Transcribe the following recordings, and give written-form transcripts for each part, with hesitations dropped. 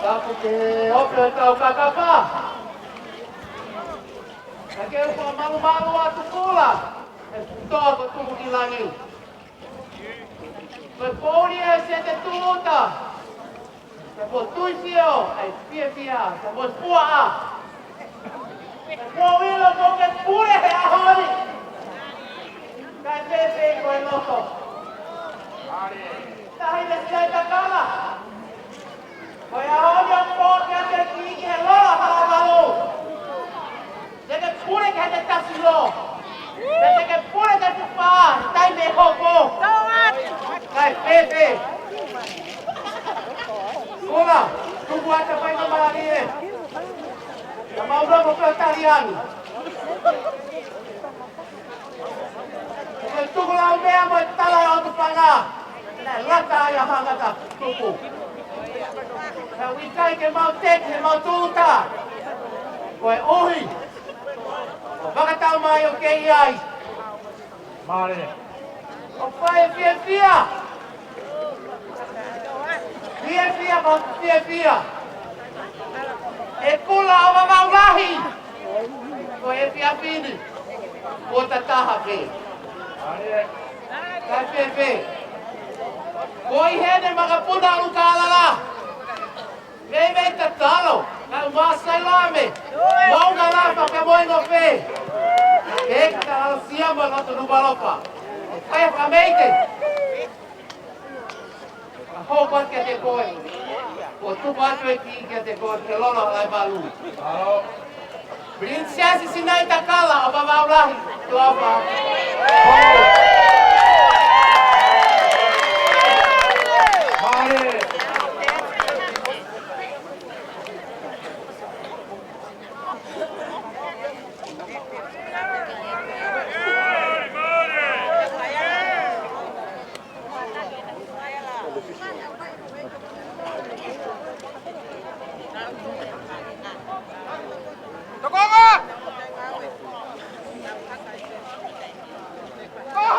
Tapu ke ope tau kakapa. Nake upa malu-malu atu pula. E putoa ko tumu ki langi. Koe pōri e se te tūta. Te po tuisio, ai pia, te po spua a. Te po wilo ko ke pure he ahori. Kai pepe koe loko. Tahi me sinai takala. Koe ahori o pōki a te kiki he lola halavalu. Te ke pure ke te tasi lo. Te ke pure ke tupa, tai me hoko. Kai pepe. Ola, tuku ata pai no marani e. Na maura mo pe taliani. Koe tuku lau mea mo e tala e otu panga. Na lata ai a hangata tuku. Na wikai ke mau teki he mau tūta. Koe ohi. O wakatau mai o kei ai. Maare. O whae fia. Fia mo fia. E kula o maulahi. Ko e fia fini. O ta taha pe. Kai pepe. Ko i hene maka puna alu ka alala. Mei mei ta talo. Ka umasai lame. Maunga lapa ka moingo pe. E ka ala siama loto nubalopa. Kai ka meite. Houpat ke te koe. Ko tupu atu e ki ke te koe ke lono lai balu. Prinsesi sinai takala o maulahi. Tuapa. Maare. Go!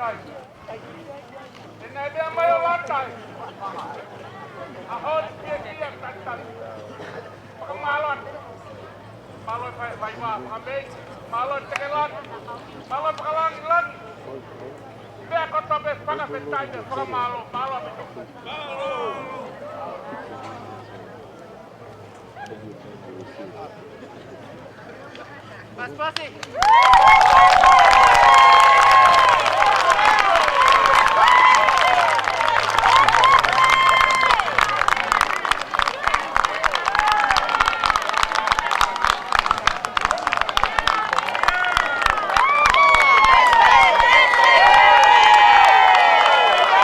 lantai. Ini dia main lantai. Ahon dia tantan. Pakai malon. Malon baik ambil. Malon tekelan. Malon pekalang lan. Dia kota bes pakai pentai pakai malon itu. Pas-pasi.